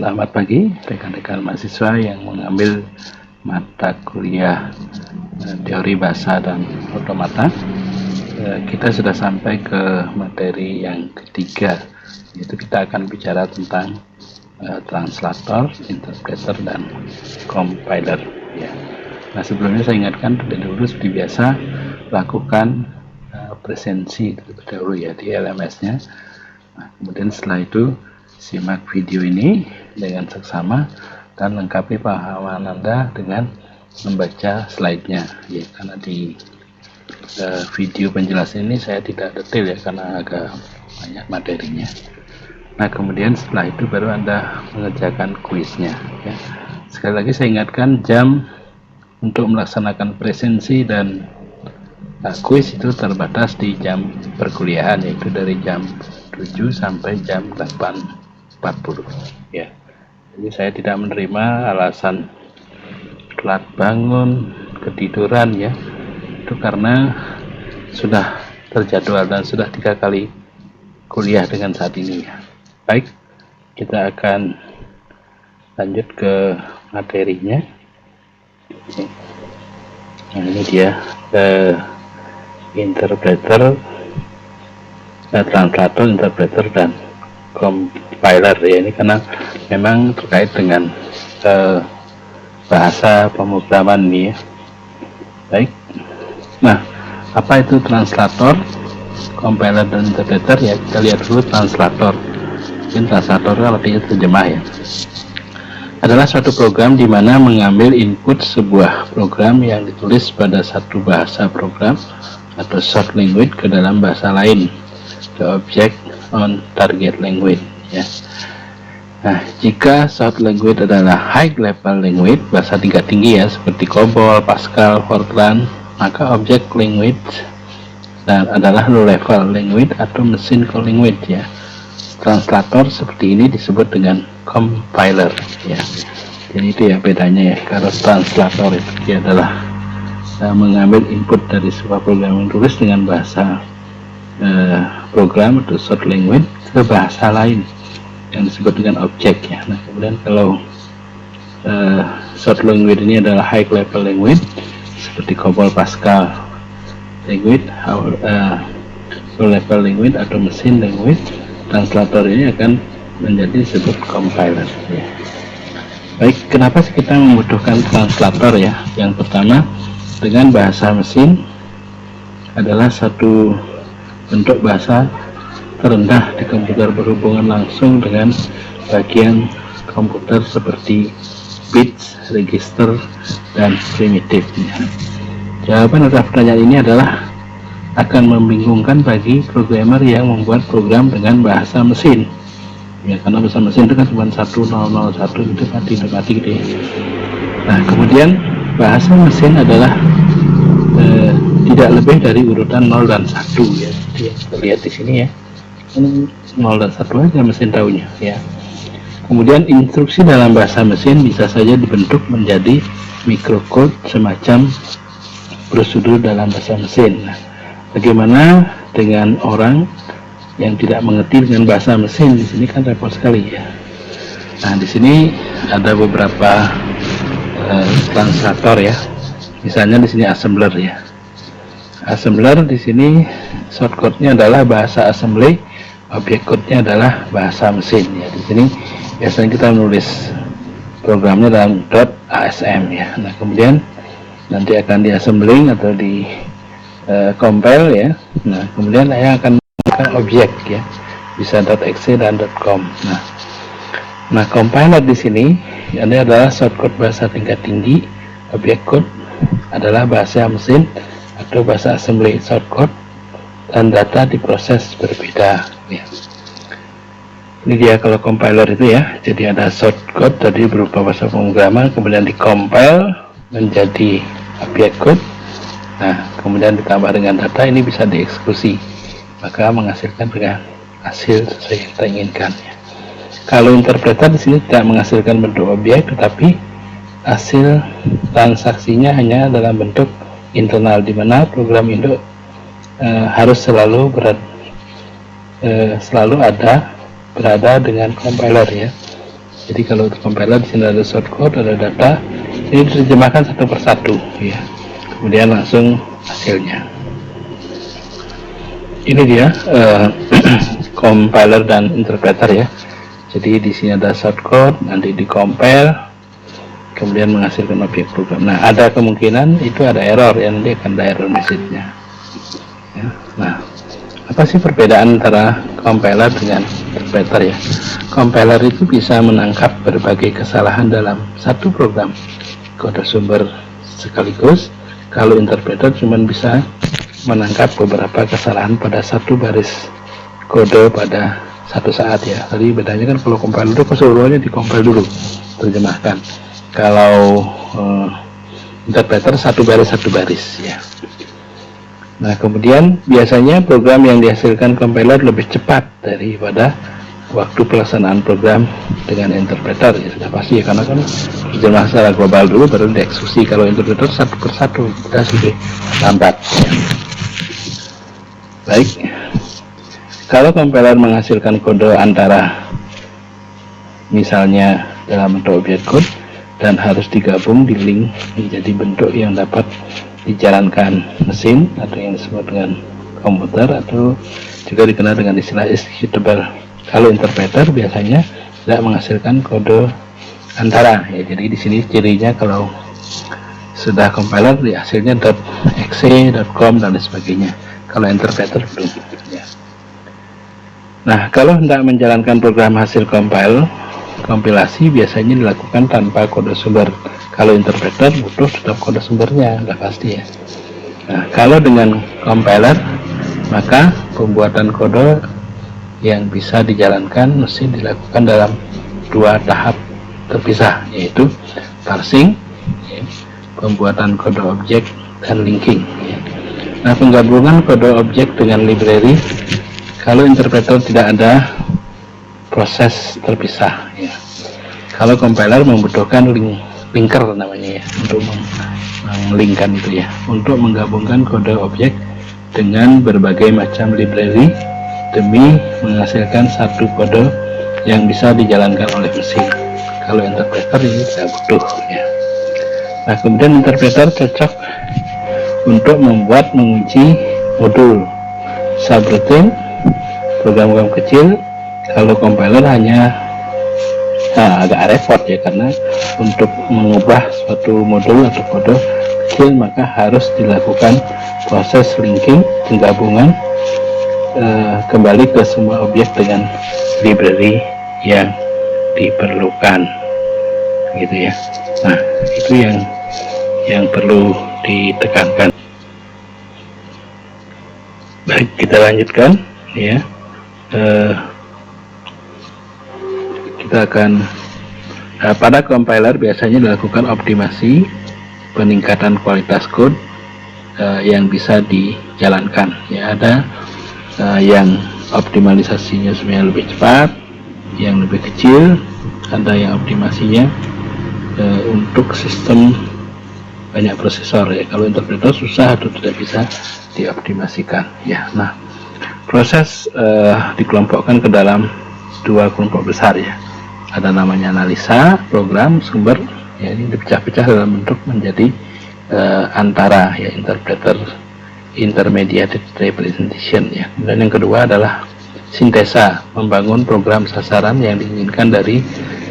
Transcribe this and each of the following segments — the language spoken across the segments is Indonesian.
Selamat pagi rekan-rekan mahasiswa yang mengambil mata kuliah teori bahasa dan otomata. Kita sudah sampai ke materi yang ketiga, yaitu kita akan bicara tentang translator, interpreter, dan compiler. Ya. Nah, sebelumnya saya ingatkan terlebih dahulu seperti biasa lakukan presensi terlebih dahulu ya di LMS-nya. Nah, kemudian setelah itu simak video ini dengan seksama dan lengkapi pemahaman Anda dengan membaca slide-nya ya, karena di video penjelasan ini saya tidak detail ya karena agak banyak materinya. Nah, kemudian setelah itu baru Anda mengerjakan kuisnya ya. Sekali lagi saya ingatkan, jam untuk melaksanakan presensi dan kuis itu terbatas di jam perkuliahan, yaitu dari jam 7 sampai jam 8:40 ya. Jadi saya tidak menerima alasan telat bangun, ketiduran ya. Itu karena sudah terjadwal dan sudah 3 kali kuliah dengan saat ini ya. Baik, kita akan lanjut ke materinya. Nah, ini dia interpreter, translator, interpreter, dan compiler ya. Ini karena memang terkait dengan bahasa pemrograman ini ya. Baik, nah apa itu translator, compiler, dan interpreter ya? Kita lihat dulu translator. Mungkin translator artinya terjemah ya, adalah suatu program di mana mengambil input sebuah program yang ditulis pada satu bahasa program atau short language ke dalam bahasa lain, the object on target language ya. Nah, jika short language adalah high level language, bahasa tingkat tinggi ya, seperti COBOL, Pascal, Fortran, maka object language dan adalah low level language atau machine code language ya. Translator seperti ini disebut dengan compiler ya. Jadi itu ya bedanya ya. Kalau translator itu dia adalah mengambil input dari sebuah program yang ditulis dengan bahasa program atau short language ke bahasa lain yang disebut dengan objek ya. Nah, kemudian kalau short language ini adalah high level language seperti COBOL, Pascal language, low level language atau machine language, translator ini akan menjadi disebut compiler ya. Baik, kenapa sih kita membutuhkan translator ya? Yang pertama, dengan bahasa mesin adalah satu bentuk bahasa terendah di komputer berhubungan langsung dengan bagian komputer seperti bits, register, dan primitif. Jawaban atas pertanyaan ini adalah akan membingungkan bagi programmer yang membuat program dengan bahasa mesin ya, karena bahasa mesin itu kan cuma 1001 gitu, mati gitu ya. Nah, kemudian bahasa mesin adalah tidak lebih dari urutan 0 dan 1 ya. Kita lihat di sini ya, 0 dan 1 aja mesin tahunya ya. Kemudian instruksi dalam bahasa mesin bisa saja dibentuk menjadi microcode semacam prosedur dalam bahasa mesin. Nah, bagaimana dengan orang yang tidak mengerti dengan bahasa mesin? Di sini kan repot sekali ya. Nah, di sini ada beberapa translator ya. Misalnya di sini assembler ya. Assembler di sini shortcode-nya adalah bahasa assembly, object code-nya adalah bahasa mesin ya. Di sini biasanya kita menulis programnya dalam .asm ya. Nah, kemudian nanti akan di assembling atau di compile ya. Nah, kemudian saya akan menggunakan objek ya, bisa .exe dan .com. Nah, compiler di sini ini adalah shortcode bahasa tingkat tinggi, objek code adalah bahasa mesin atau bahasa assembly shortcode, dan data diproses berbeda ya. Ini dia kalau compiler itu ya. Jadi ada shortcode tadi berupa bahasa pemrograman, kemudian di-compile menjadi objek code. Nah, kemudian ditambah dengan data, ini bisa dieksekusi, maka menghasilkan dengan hasil sesuai yang kita inginkan ya. Kalau interpreter di sini tidak menghasilkan bentuk objek, tetapi hasil transaksinya hanya dalam bentuk internal, di mana program induk harus selalu berada dengan compiler ya. Jadi kalau untuk compiler di sini ada shortcode, ada data, ini diterjemahkan satu persatu ya. Kemudian langsung hasilnya. Ini dia compiler dan interpreter ya. Jadi di sini ada shortcode, nanti di compile, kemudian menghasilkan objek program. Nah, ada kemungkinan itu ada error ya, nanti akan ada error message-nya. Ya. Nah, apa sih perbedaan antara compiler dengan interpreter ya? Compiler itu bisa menangkap berbagai kesalahan dalam satu program kode sumber sekaligus. Kalau interpreter cuma bisa menangkap beberapa kesalahan pada satu baris kode pada satu saat ya. Tadi bedanya kan kalau compiler itu keseluruhannya dikompil dulu, terjemahkan. Kalau interpreter satu baris ya. Nah, kemudian biasanya program yang dihasilkan compiler lebih cepat daripada waktu pelaksanaan program dengan interpreter ya, sudah pasti ya, karena kan terjemah secara global dulu baru dieksekusi. Kalau interpreter satu persatu kita lebih lambat ya. Baik, kalau compiler menghasilkan kode antara misalnya dalam bentuk objek code dan harus digabung di link menjadi bentuk yang dapat dijalankan mesin atau yang disebut dengan komputer atau juga dikenal dengan istilah executable. Kalau interpreter biasanya tidak menghasilkan kode antara ya. Jadi di sini cirinya kalau sudah compiler di hasilnya .exe, .com dan sebagainya. Kalau interpreter belum ya. Nah, kalau hendak menjalankan program hasil kompilasi biasanya dilakukan tanpa kode sumber. Kalau interpreter butuh tetap kode sumbernya, udah pasti ya. Nah, kalau dengan compiler maka pembuatan kode yang bisa dijalankan mesti dilakukan dalam dua tahap terpisah, yaitu parsing ya, pembuatan kode objek dan linking ya. Nah, penggabungan kode objek dengan library kalau interpreter tidak ada proses terpisah ya. Kalau compiler membutuhkan linker namanya ya, untuk menglinkkan itu ya, untuk menggabungkan kode objek dengan berbagai macam library demi menghasilkan satu kode yang bisa dijalankan oleh mesin. Kalau interpreter ini tidak butuh ya. Nah, kemudian interpreter cocok untuk membuat menguji modul subroutine, program-program kecil. Kalau compiler hanya agak repot ya, karena untuk mengubah suatu modul atau kode kecil maka harus dilakukan proses linking, penggabungan kembali ke semua objek dengan library yang diperlukan gitu ya. Nah, itu yang perlu ditekankan. Baik, kita lanjutkan ya. Kita akan pada compiler biasanya dilakukan optimasi peningkatan kualitas code yang bisa dijalankan ya. Ada yang optimalisasinya sebenarnya lebih cepat, yang lebih kecil, ada yang optimasinya untuk sistem banyak prosesor ya. Kalau interpreter susah atau tidak bisa dioptimasikan ya. Nah, proses dikelompokkan ke dalam dua kelompok besar ya. Ada namanya analisa program sumber ya, ini dipecah-pecah dalam bentuk menjadi antara ya, interpreter, intermediate representation ya. Dan yang kedua adalah sintesa, membangun program sasaran yang diinginkan dari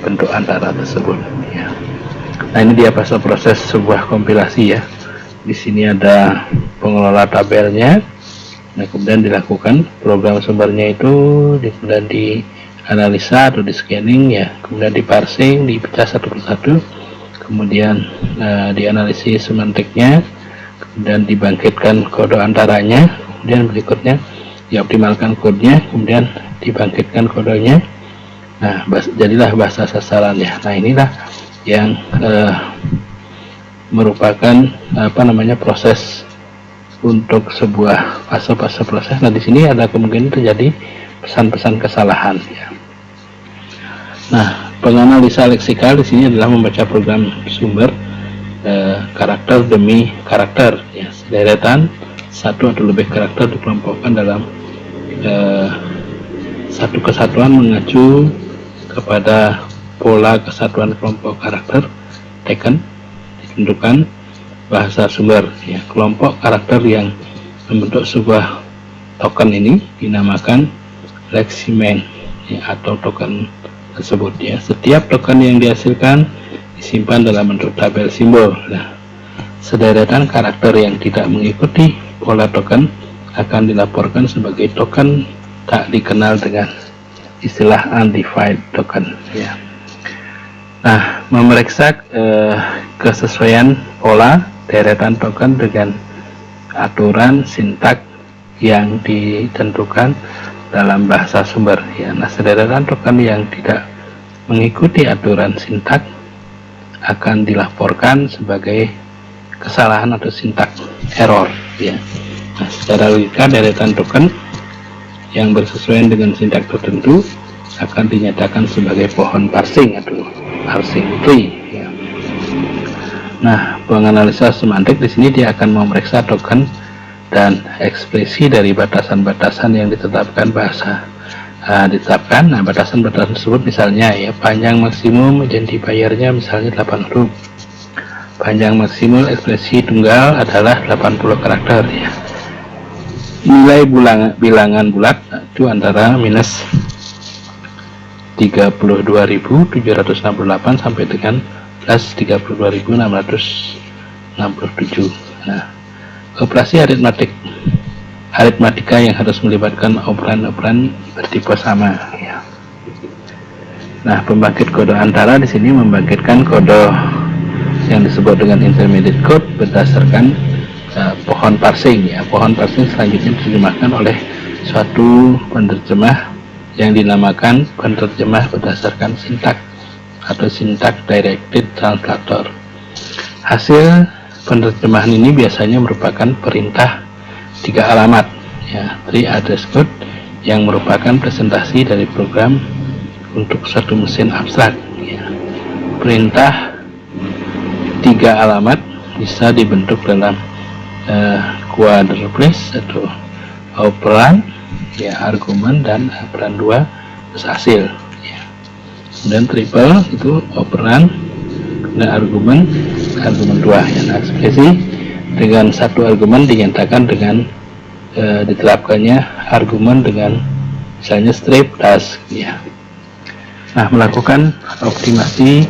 bentuk antara tersebut ya. Nah, ini dia proses sebuah kompilasi ya. Di sini ada pengelola tabelnya. Nah, kemudian dilakukan program sumbernya itu kemudian dianalisa atau di scanning ya, kemudian di parsing, dipecah satu persatu, kemudian dianalisis semantiknya, kemudian dibangkitkan kode antaranya, kemudian berikutnya dioptimalkan kodenya, kemudian dibangkitkan kodenya. Nah, jadilah bahasa sasaran ya. Nah, inilah yang merupakan proses untuk sebuah fase-fase proses. Nah, di sini ada kemungkinan terjadi pesan-pesan kesalahan ya. Nah, penganalisa leksikal di sini adalah membaca program sumber karakter demi karakter ya, sederetan satu atau lebih karakter dikelompokkan dalam satu kesatuan mengacu kepada pola kesatuan kelompok karakter taken ditentukan bahasa sumber. Ya, kelompok karakter yang membentuk sebuah token ini dinamakan lexeme, ya, atau token tersebut. Ya, setiap token yang dihasilkan disimpan dalam bentuk tabel simbol. Nah, sederetan karakter yang tidak mengikuti pola token akan dilaporkan sebagai token tak dikenal dengan istilah undefined token. Ya. Nah, memeriksa kesesuaian pola deretan token dengan aturan sintak yang ditentukan dalam bahasa sumber. Ya, nah, sederetan token yang tidak mengikuti aturan sintak akan dilaporkan sebagai kesalahan atau sintak error. Ya. Nah, secara logika deretan token yang bersesuaian dengan sintak tertentu akan dinyatakan sebagai pohon parsing atau parsing tree. Ya. Nah, penganalisa semantik di sini dia akan memeriksa token dan ekspresi dari batasan-batasan yang ditetapkan bahasa ditetapkan. Nah, batasan-batasan tersebut misalnya ya panjang maksimum identifiernya misalnya 8 huruf. Panjang maksimum ekspresi tunggal adalah 80 karakter ya. Nilai bilangan bulat itu antara minus 32.768 sampai dengan plus 32.667. Nah, operasi aritmatika yang harus melibatkan operan-operan bertipe sama ya. Nah, pembangkit kode antara di sini membangkitkan kode yang disebut dengan intermediate code berdasarkan pohon parsing ya. Pohon parsing selanjutnya diterjemahkan oleh suatu penerjemah yang dinamakan penerjemah berdasarkan sintak atau sintak directed translator. Hasil penerjemahan ini biasanya merupakan perintah 3 alamat ya, 3 address code yang merupakan presentasi dari program untuk satu mesin abstrak ya. Perintah 3 alamat bisa dibentuk dalam quadruples atau operan ya, argumen dan operan 2 plus hasil ya. Kemudian triple itu operan dan argumen 2 ya. Nah, ekspresi dengan satu argumen dinyatakan dengan diterapkannya argumen dengan misalnya strip task ya. Nah, melakukan optimasi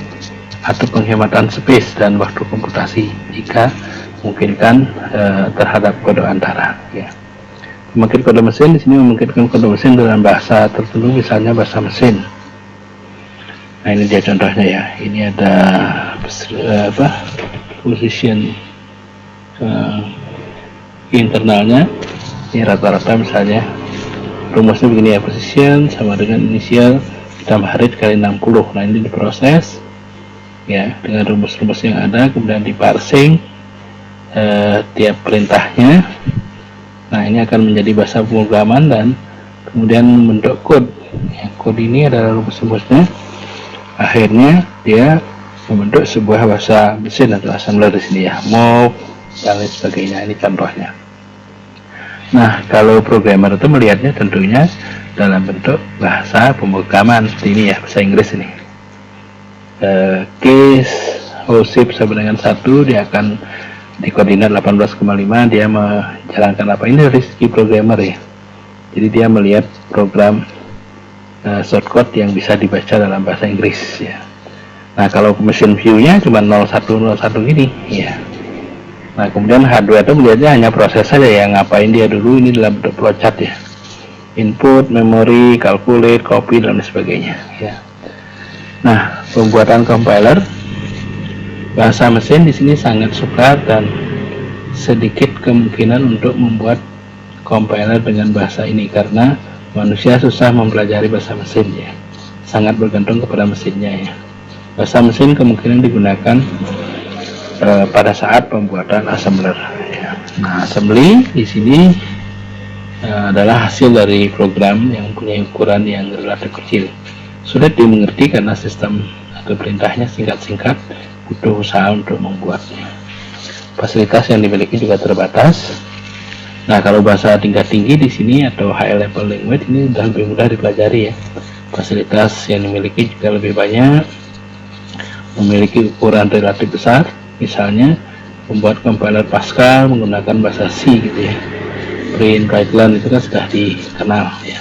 atau penghematan space dan waktu komputasi jika memungkinkan terhadap kode antara ya. Pembangkit kode mesin di sini memungkinkan kode mesin dalam bahasa tertentu misalnya bahasa mesin. Nah, ini dia contohnya ya. Ini ada position internalnya. Ini rata-rata misalnya rumusnya begini ya, position sama dengan inisial ditambah read kali 60. Nah, ini diproses ya dengan rumus-rumus yang ada, kemudian diparsing tiap perintahnya. Nah, ini akan menjadi bahasa pemrograman dan kemudian membentuk code ya. Code ini adalah rumus-rumusnya, akhirnya dia membentuk sebuah bahasa mesin atau assembler di sini ya, move dan lain sebagainya. Ini contohnya. Nah, kalau programmer itu melihatnya tentunya dalam bentuk bahasa pemrograman seperti ini ya, bahasa Inggris ini. Case OSIP sama dengan 1 dia akan di koordinat 18,5 dia menjalankan apa ini dari segi programmer ya. Jadi dia melihat program shortcode yang bisa dibaca dalam bahasa Inggris ya. Nah, kalau mesin view-nya cuma 0101 gini ya. Nah, kemudian hardware itu melihatnya hanya proses saja ya, ngapain dia dulu ini dalam bentuk flowchart ya. Input, memori, calculate, copy dan sebagainya ya. Nah, pembuatan compiler bahasa mesin di sini sangat sukar dan sedikit kemungkinan untuk membuat compiler dengan bahasa ini karena manusia susah mempelajari bahasa mesin ya. Sangat bergantung kepada mesinnya ya. Bahasa mesin kemungkinan digunakan pada saat pembuatan assembler ya. Nah, assembly di sini adalah hasil dari program yang punya ukuran yang relatif kecil. Sulit dimengerti karena sistem atau perintahnya singkat-singkat, butuh usaha untuk membuatnya. Fasilitas yang dimiliki juga terbatas. Nah, kalau bahasa tingkat tinggi di sini atau high level language ini sudah lebih mudah dipelajari ya. fasilitas yang dimiliki juga lebih banyak, memiliki ukuran relatif besar. Misalnya membuat compiler Pascal menggunakan bahasa C gitu ya. Print write learn itu kan sudah dikenal ya.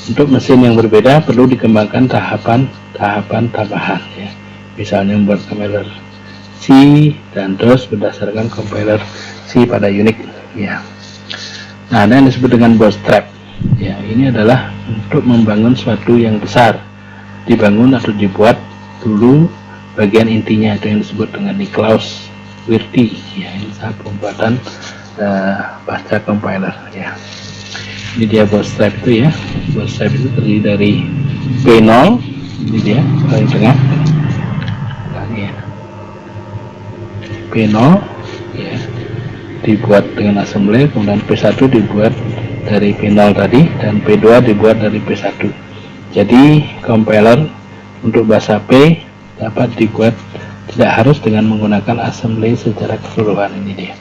Untuk mesin yang berbeda perlu dikembangkan tahapan tambahan ya. Misalnya membuat compiler C dan DOS berdasarkan compiler C pada Unix ya. Nah, ada yang disebut dengan bootstrap ya. Ini adalah untuk membangun suatu yang besar, dibangun atau dibuat dulu bagian intinya, itu yang disebut dengan Niklaus Wirth ya. Ini saat pembuatan pasca compiler ya. Ini dia bootstrap itu ya. Bootstrap itu terdiri dari P0, ini dia paling tengah ya. P0 ya, dibuat dengan assembly, kemudian P1 dibuat dari P0 tadi, dan P2 dibuat dari P1. Jadi compiler untuk bahasa P dapat dibuat tidak harus dengan menggunakan assembly secara keseluruhan. Ini dia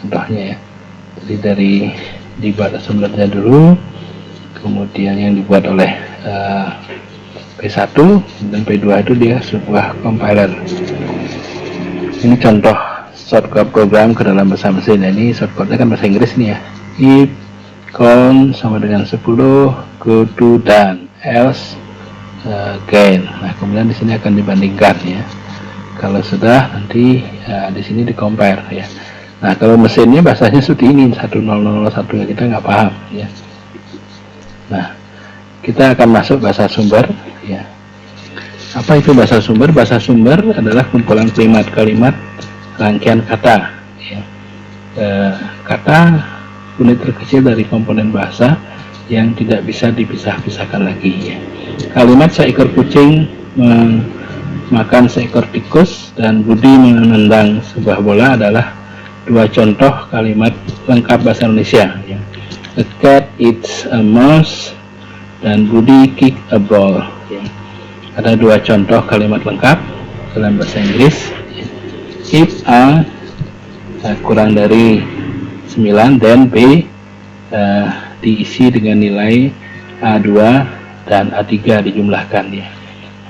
contohnya ya. Jadi dari dibuat assemblernya dulu, kemudian yang dibuat oleh P1 dan P2 itu dia sebuah compiler. Ini contoh shortcut program ke dalam bahasa mesin. Ini shortcutnya kan bahasa Inggris nih ya. If count sama dengan 10, go to, dan else gain. Nah, kemudian di sini akan dibandingkan ya. Kalau sudah, nanti di sini di-compare ya. Nah, kalau mesinnya bahasanya seperti ini 1001 ya, kita nggak paham ya. Nah, kita akan masuk bahasa sumber ya. Apa itu bahasa sumber? Bahasa sumber adalah kumpulan kalimat-kalimat rangkaian kata ya. Kata unit terkecil dari komponen bahasa yang tidak bisa dipisah-pisahkan lagi ya. Kalimat seekor kucing makan seekor tikus dan Budi menendang sebuah bola adalah dua contoh kalimat lengkap bahasa Indonesia ya. A cat eats a mouse dan Budi kick a ball ya. Ada dua contoh kalimat lengkap dalam bahasa Inggris ya. If A kurang dari 9 dan B diisi dengan nilai A2 dan A3 dijumlahkan ya.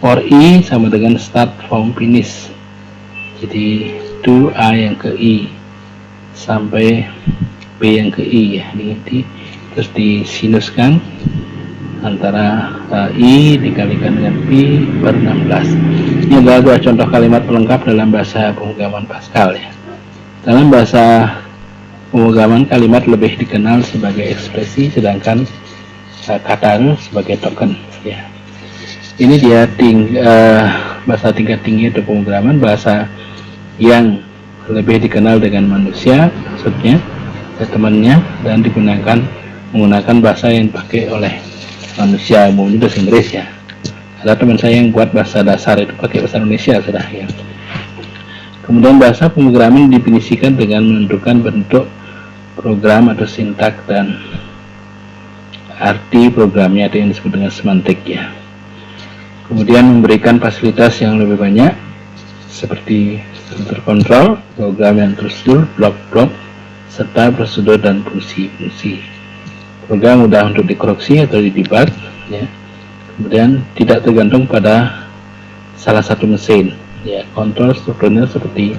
For I sama dengan start from finish, jadi to A yang ke I sampai B yang ke I ya. Ini terus disinuskan antara I dikalikan dengan P per 16. Ini adalah dua contoh kalimat pelengkap dalam bahasa pemrograman Pascal ya. Dalam bahasa pemrograman kalimat lebih dikenal sebagai ekspresi, sedangkan kata sebagai token ya. Ini dia bahasa tingkat tinggi atau pemrograman, bahasa yang lebih dikenal dengan manusia maksudnya temannya, dan menggunakan bahasa yang dipakai oleh manusia, umumnya bahasa Inggris ya. Ada teman saya yang buat bahasa dasar itu pakai bahasa Indonesia sudah ya. Kemudian bahasa pemrograman didefinisikan dengan menentukan bentuk program atau sintak dan arti programnya, atau yang disebut dengan semantik ya. Kemudian memberikan fasilitas yang lebih banyak seperti struktur kontrol, program yang terstruktur, blok-blok, serta prosedur dan fungsi-fungsi. Program mudah untuk dikoreksi atau didebug ya. Kemudian tidak tergantung pada salah satu mesin ya. Kontrol strukturnya seperti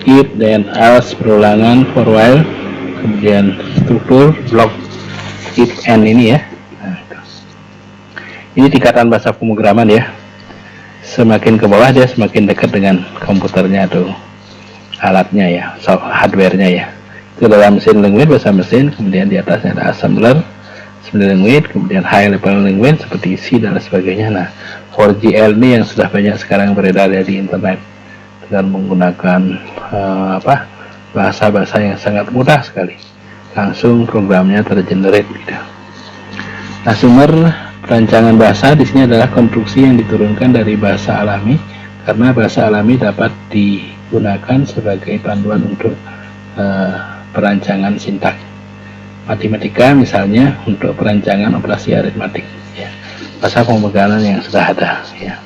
if, then, else, perulangan, for while, kemudian struktur, blok, if, and ini ya. Ini tingkatan bahasa pemrograman ya. Semakin ke bawah dia semakin dekat dengan komputernya atau alatnya ya, hardware-nya ya. Itu dalam mesin language, bahasa mesin, kemudian di atasnya ada assembler, language, kemudian high level language seperti C dan sebagainya. Nah, 4GL ini yang sudah banyak sekarang beredar ya di internet dengan menggunakan bahasa-bahasa yang sangat mudah sekali. Langsung programnya tergenerate gitu. Nah, sumber perancangan bahasa di sini adalah konstruksi yang diturunkan dari bahasa alami, karena bahasa alami dapat digunakan sebagai panduan untuk perancangan sintak. Matematika misalnya untuk perancangan operasi aritmatik ya. Bahasa pemrograman yang sudah ada ya.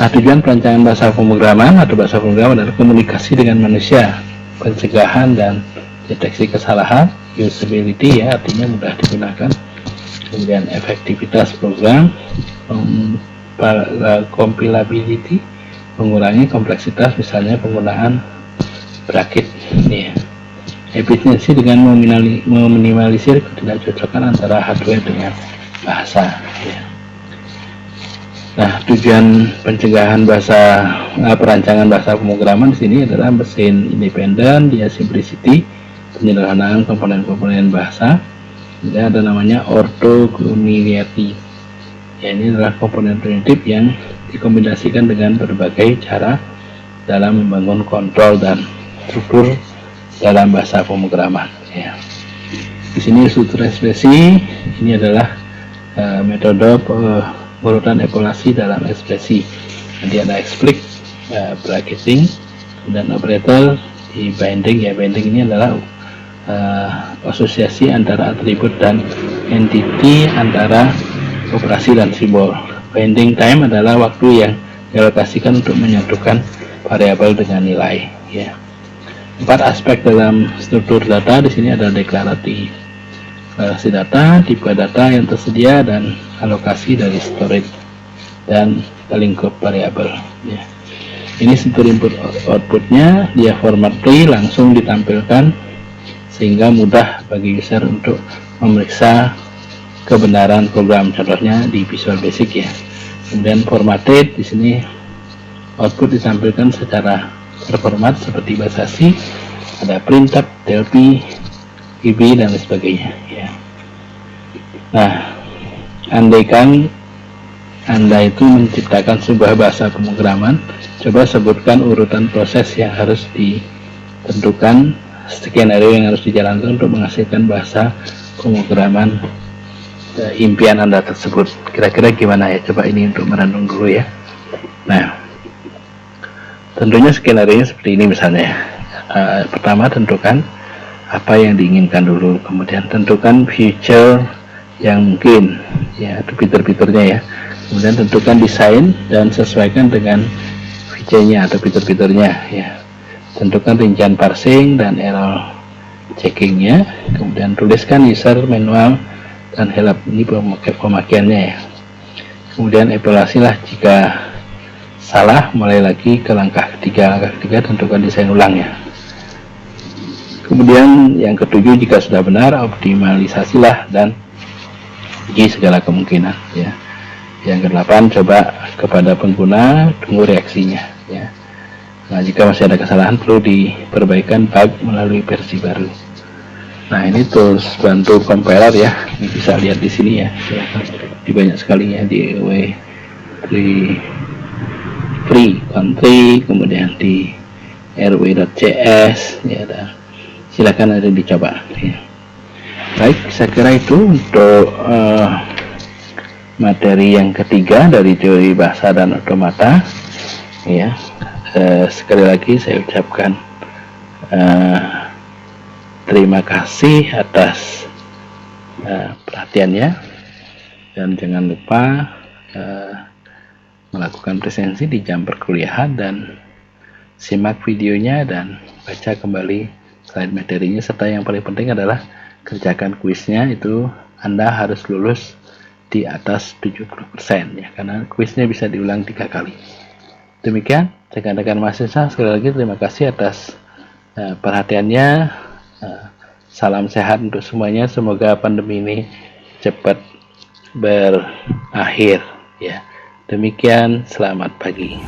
Nah, tujuan perancangan bahasa pemrograman atau bahasa pemrograman adalah komunikasi dengan manusia, pencegahan dan deteksi kesalahan, usability ya, artinya mudah digunakan, kemudian efektivitas program, compilability, mengurangi kompleksitas, misalnya penggunaan bracket ya. Efisiensi dengan meminimalisir ketidakcocokan antara hardware dengan bahasa ya. Nah, tujuan pencegahan perancangan bahasa pemrograman di sini adalah mesin independen, dia simplicity, penyederhanaan komponen-komponen bahasa. Kemudian ada namanya orthogonality. Ya, ini adalah komponen primitif yang dikombinasikan dengan berbagai cara dalam membangun kontrol dan struktur dalam bahasa pemrograman. Ya. Di sini struktur ekspresi ini adalah metode urutan evaluasi dalam ekspresi. Nanti ada explicit, bracketing, dan operator di binding. Ya, binding ini adalah asosiasi antara atribut dan entity, antara operasi dan simbol. Binding time adalah waktu yang dialokasikan untuk menyatukan variabel dengan nilai. Ya. 4 aspek dalam struktur data di sini ada deklarasi data, tipe data yang tersedia, dan alokasi dari storage dan lingkup variabel. Ya. Ini struktur input outputnya, dia format free, langsung ditampilkan sehingga mudah bagi user untuk memeriksa kebenaran program. Contohnya di Visual Basic ya. Kemudian formatted, di sini output ditampilkan secara terformat seperti bahasa C, ada printf, TLP, PB, dan lain sebagainya ya. Nah, andaikan Anda itu menciptakan sebuah bahasa pemrograman, coba sebutkan urutan proses yang harus ditentukan, skenario yang harus dijalankan untuk menghasilkan bahasa pemrograman impian Anda tersebut. Kira-kira gimana ya? Coba ini untuk merenung dulu ya. Nah, tentunya skenario seperti ini misalnya. Pertama, tentukan apa yang diinginkan dulu, kemudian tentukan feature yang mungkin ya, itu fitur-fiturnya ya. Kemudian tentukan desain dan sesuaikan dengan feature-nya atau fitur-fiturnya ya. Tentukan rincian parsing dan error checkingnya. Kemudian tuliskan user manual dan help, ini pemakaiannya ya. Kemudian evaluasilah jika salah, mulai lagi ke langkah ketiga. Langkah ketiga, tentukan desain ulang ya. Kemudian yang ketujuh, jika sudah benar, optimalisasilah dan uji segala kemungkinan ya. Yang kedelapan, coba kepada pengguna, tunggu reaksinya ya. Nah, jika masih ada kesalahan perlu diperbaikan bug melalui versi baru. Nah, ini tools bantu compiler ya. Ini bisa lihat di sini ya. Di banyak sekali ya, di free country, kemudian di rw.cs ya, ada. Silakan ada dicoba ya. Baik, saya kira itu untuk materi yang ketiga dari teori bahasa dan otomata ya. Sekali lagi saya ucapkan terima kasih atas perhatiannya, dan jangan lupa melakukan presensi di jam perkuliahan, dan simak videonya dan baca kembali slide materinya, serta yang paling penting adalah kerjakan kuisnya. Itu Anda harus lulus di atas 70% ya, karena kuisnya bisa diulang 3 kali. Demikian rekan-rekan mahasiswa, sekali lagi terima kasih atas perhatiannya. Salam sehat untuk semuanya, semoga pandemi ini cepat berakhir ya. Demikian, selamat pagi.